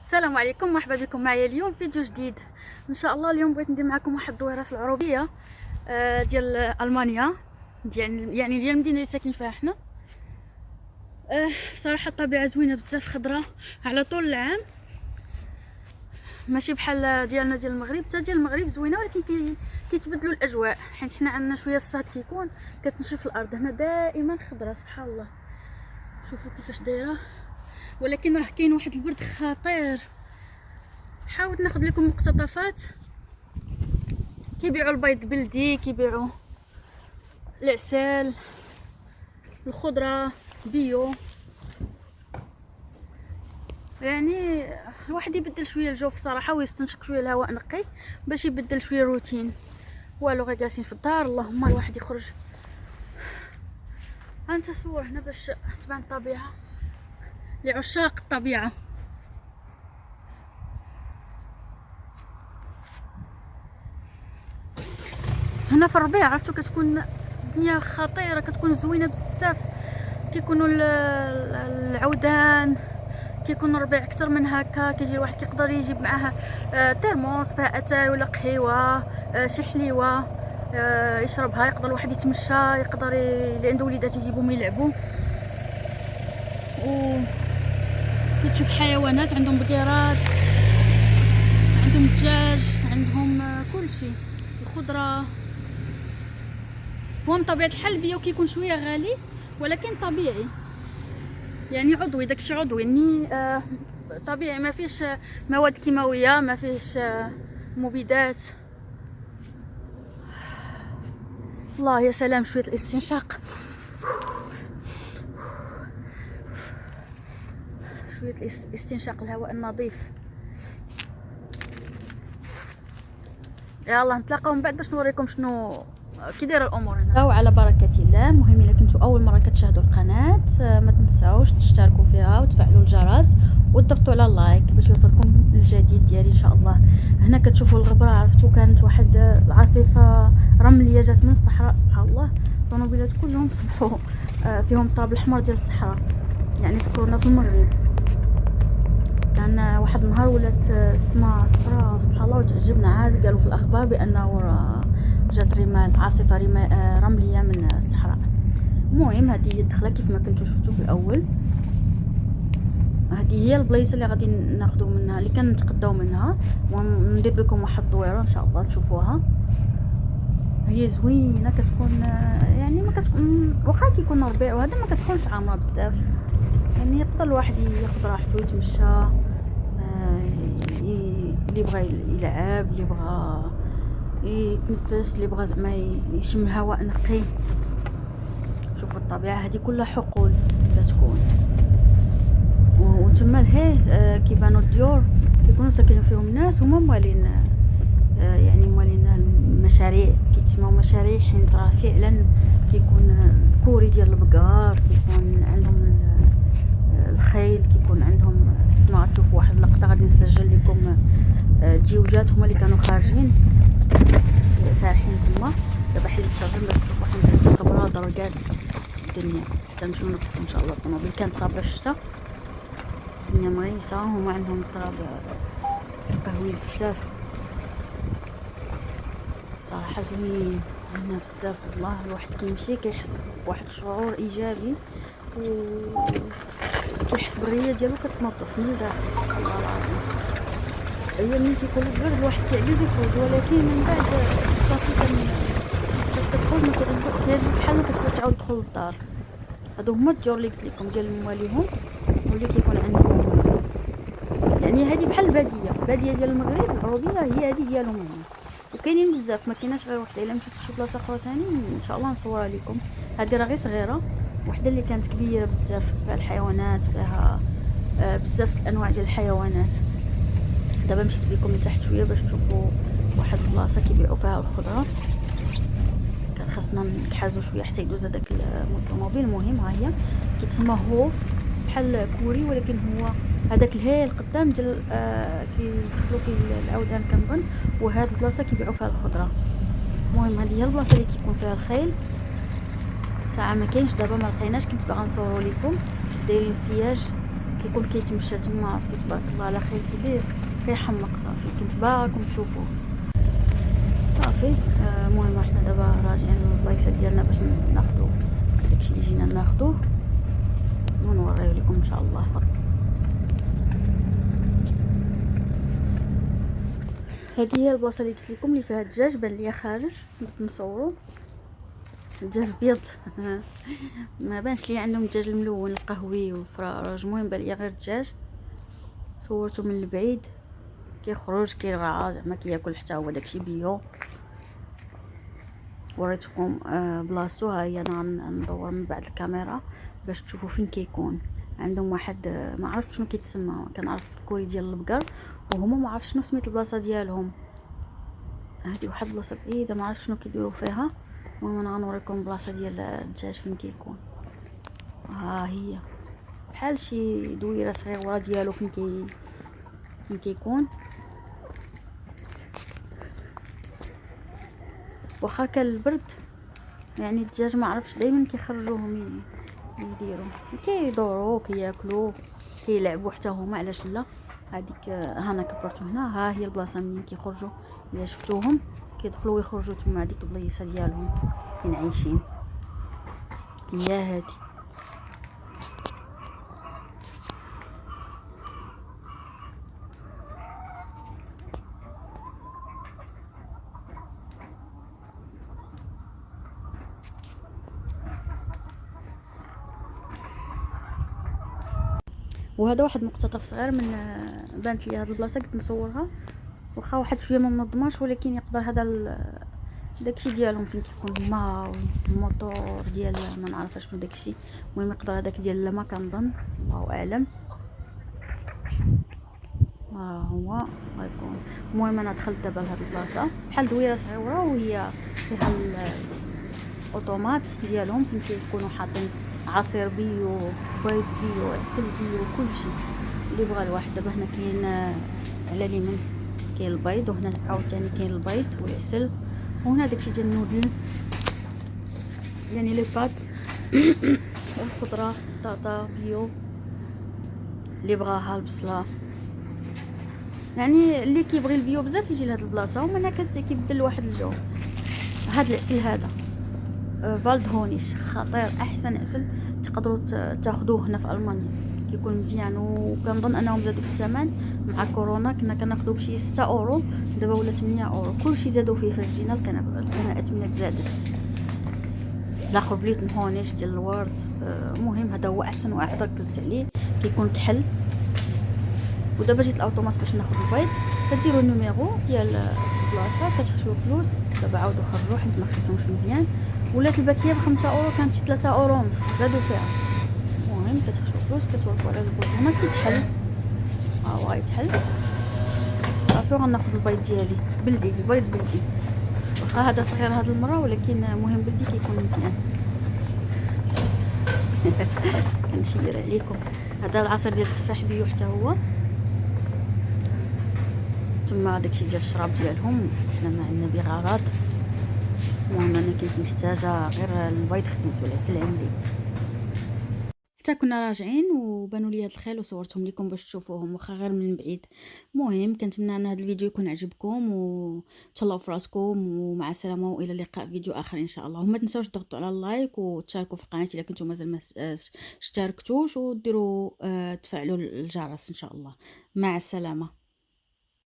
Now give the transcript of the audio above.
السلام عليكم، مرحبا بكم معايا اليوم فيديو جديد ان شاء الله. اليوم بغيت ندير معكم واحد الدويره في العروبيه ديال المانيا، يعني ديال المدينه اللي ساكن فيها حنا. بصراحه الطبيعه زوينه بزاف، خضره على طول العام، ماشي بحال ديالنا ديال المغرب. حتى ديال المغرب زوينه، ولكن كيتبدلوا الاجواء، حيت حنا عندنا شويه الصهد كيكون كتنشف الارض. هنا دائما خضره سبحان الله، شوفوا كيفاش دايره. ولكن راه كاين واحد البرد خطير. حاولت ناخذ لكم مقتطفات. كيبيعوا البيض بلدي، كيبيعوا العسل، الخضره بيو، يعني الواحد يبدل شويه الجو في صراحه، ويستنشق شويه الهواء نقي باش يبدل شويه الروتين. والو غير جالسين في الدار، اللهم الواحد يخرج. انت صور هنا باش تبان الطبيعه لعشاق الطبيعه. هنا في الربيع عرفتوا كتكون الدنيا خطيره، كتكون زوينه بزاف. كيكونوا العودان، كيكون الربيع اكثر من هكا. كيجي الواحد كيقدر يجيب معاه ترموس فيها اتاي ولا قهيوه، شي حليوه يشربها. يقدر الواحد يتمشى، يقدر اللي عنده وليدات يجيبهم يلعبوا. و كتشوف حيوانات، عندهم بقيرات، عندهم دجاج، عندهم كل شيء، الخضره. هو من طبيعه الحال البيو كيكون شويه غالي، ولكن طبيعي، يعني عضوي، داكشي عضوي، يعني طبيعي، ما فيش مواد كيماويه، ما فيش مبيدات. الله يا سلام، شويه الاستنشاق، شويه استنشاق الهواء النظيف. يلا نتلاقاو من بعد باش نوريكم شنو كي دايره الامور هنا. وعلى بركه الله، مهم الا كنتو اول مره كتشاهدوا القناه ما تنساوش تشتركوا فيها وتفعلوا الجرس وتضغطوا على اللايك باش يوصلكم الجديد ديالي ان شاء الله. هنا كتشوفوا الغبره، عرفتوا كانت واحد العاصفه رمليه جات من الصحراء سبحان الله. الطوموبيلات كلهم صبحوا فيهم الطراب الاحمر ديال الصحراء، يعني فكرونا في المغرب. كان واحد النهار ولات السماء صفراء سبحان الله، وتعجبنا. عاد قالوا في الاخبار بانه جات رمال، عاصفه رمليه من الصحراء. المهم هذه هي الدخله كيف ما كنتو شفتوا في الاول. هذه هي البلايصه اللي غادي ناخذوا منها، اللي كنتقداو منها، وندير لكم واحد الدويره ان شاء الله تشوفوها. هي زوينه، كتكون يعني ما كتكون، واخا كيكون ربيع وهذا ما كتكونش عامره بزاف، يعني يقدر الواحد ياخذ راحته يتمشى. اللي بغى يلعب، اللي بغى يتنفس، اللي بغى زعما يشم الهواء نقي. شوفوا الطبيعه هذه كلها حقول كتكون، وتما لهيه كيبانوا الديور كيكونوا ساكنين فيهم الناس، هما موالين يعني موالين المشاريع، كيتسموا مشاريع، حيت راه فعلا كيكون كوري ديال البقار، كيكون عندهم الخيل، كيكون عندهم كيف ما غتشوفوا واحد اللقطه غادي نسجل لكم الجيوجات هما اللي كانوا خارجين سارحين تما. دابا حليت الشجر باش تشوفوا حنا القبره دركات الدنيا حتى نمشيو نطفوا ان شاء الله. الطوموبيل كانت صابره الشتا، الدنيا مغيسه، هما عندهم التراب قهوي بزاف. صراحه زوين هنا بزاف والله. الواحد كيمشي كيحس بواحد الشعور ايجابي، كيحس بالريه ديالو كتنظف من الداخل سبحان الله العظيم. هي ملي كيكون البرد الواحد كيعجز يخرج، ولكن من بعد صافي كتخرج ما كيعجبك بحال ما كتبغيش تعاود تدخل للدار. هادو هما الديور اللي قلت لكم ديال مواليهم، واللي كيكون عندهم يعني هذه بحال الباديه ديال المغرب العروبيه، هي هذه ديالهم هنا. وكاينين بزاف، ما كايناش غير وحده. الا مشيت لشي بلاصه اخرى ثاني ان شاء الله نصورها لكم. هذه راه غير صغيره، وحده اللي كانت كبيره بزاف، فيها الحيوانات، فيها بزاف الانواع ديال الحيوانات. دابا مشيت بكم لتحت شويه باش تشوفوا واحد البلاصه كيبيعوا فيها الخضره. كان خاصنا نكحازوا شويه حتى يدوز هذاك الطوموبيل. المهم ها هي كيتسمى هوف، بحال كوري، ولكن هو هذاك الهي القدام ديال كيدخلوا فيه العودان كنظن، وهاد البلاصه كيبيعوا فيها الخضره. المهم هذه هي البلاصه اللي كيكون فيها الخيل. ساعه ما كاينش دابا، ما لقيناش، كنت باغا نصوروا لكم. دايرين السياج كيكون كيتمشى تما عرفتو تبارك الله على خير كبير كيحمق صافي. كنت باغاكم تشوفوه صافي. المهم حنا دابا راجعين للبلايصه ديالنا باش ناخذوا داكشي اللي جينا ناخذوه ونوريه لكم ان شاء الله. هذه هي البلاصه اللي قلت لكم اللي فيها الدجاج بان ليا خارج نصوروا الدجاج بيض. ما بانش لي عندهم الدجاج الملون القهوي والفراج، المهم بان ليا غير الدجاج. صورته من البعيد كيخرج كيرعى زعما كياكل حتى هو داكشي بيو. وريتكم بلاصتو، ها هي انا غندور من بعد الكاميرا باش تشوفوا فين كيكون. عندهم واحد ما عرفت شنو كيتسمى، كنعرف الكوري ديال البقر وهما ما عرفت شنو سميت البلاصه ديالهم. هذه واحد البلاصه بعيده ما عرفت شنو كيديروا فيها. المهم انا غنوريكم البلاصه ديال الدجاج فين كيكون. ها هي بحال شي دويره صغيره ديالو فين كيكون. واخا كان البرد يعني الدجاج ما عرفش دائما كيخرجوهم يديروا كيدوروا كياكلوا كيلعبوا حتى هما، علاش لا. هذيك هنا كبرتو هنا، ها هي البلاصه منين كيخرجوا. الا شفتوهم كيدخلوا ويخرجوا تما، هذيك البلايصه ديالهم فين عايشين هي هذه. وهذا واحد مقتطف صغير من بانت لي هذه البلاصه قلت نصورها، واخا واحد شويه ما منظماش ولكن يقدر هذا داكشي ديالهم فين كيكون الماء والموتور ديال ما نعرف شنو داكشي. المهم يقدر هذاك ديال الماء كنظن، الله اعلم. ها هو غيكون. المهم انا دخلت دابا لهاد البلاصه بحال دويره صغيره وهي فيها الاوتومات ديالهم فين كيكونوا حاطين عصير بيو بيض بيو عسل بيو كلشي اللي بغى الواحد. دابا هنا كاين على اليمين كاين البيض، وهنا عاوتاني كاين البيض والعسل، وهنا داكشي ديال النودل يعني لي بات والخضره طاطا بيو اللي بغاها البصله. يعني اللي كيبغي البيو بزاف يجي لهاد البلاصه. ومنها كيبدل واحد الجو. هاد العسل هذا فالد هونيش خطير، احسن عسل تقدروا تاخذوه هنا في المانيا، كيكون مزيان. وكنظن انهم زادوا في الثمن مع كورونا، كنا كناخذوا بشي 6 اورو، دابا ولا 8 اورو. كلشي زادوا فيه فرجينا القناعات زادت. الاخر بليت هونيش ديال الورد. المهم هذا هو احسن واحد ركزت عليه، كيكون كحل. ودابا جيت الاوتومات باش ناخذ البيض، كديروا النيميرو ديال البلاصه كتخشوا فلوس. دابا عاودوا خرجوا حيت ما خديتهمش مزيان. ولات الباكيه ب5 اورو، كانت شي 3 اورو ونص زادوا فيها. المهم كتخشوا فلوس كتوقفوا على البيض هنا كيتحل. ها هو غيتحل صافي. غناخذ البيض ديالي بلدي، البيض بلدي، واخا هذا صغير هاد المره ولكن مهم بلدي كيكون مزيان. كنشير عليكم. هذا العصير ديال التفاح بيو حتى هو. ثم داكشي ديال الشراب ديالهم، حنا ما عندنا بغرض. المهم انا كنت محتاجه غير البيض خديته، العسل عندي. حتى كنا راجعين وبانوا لي هاد الخيل وصورتهم لكم باش تشوفوهم واخا غير من بعيد. المهم كنتمنى ان هذا الفيديو يكون عجبكم وتهلاو في راسكم، ومع السلامه والى اللقاء في فيديو اخر ان شاء الله. وما تنساوش تضغطوا على اللايك وتشاركوا في القناه اذا كنتم مازال ما اشتركتوش، وديروا تفعلوا الجرس ان شاء الله. مع السلامه.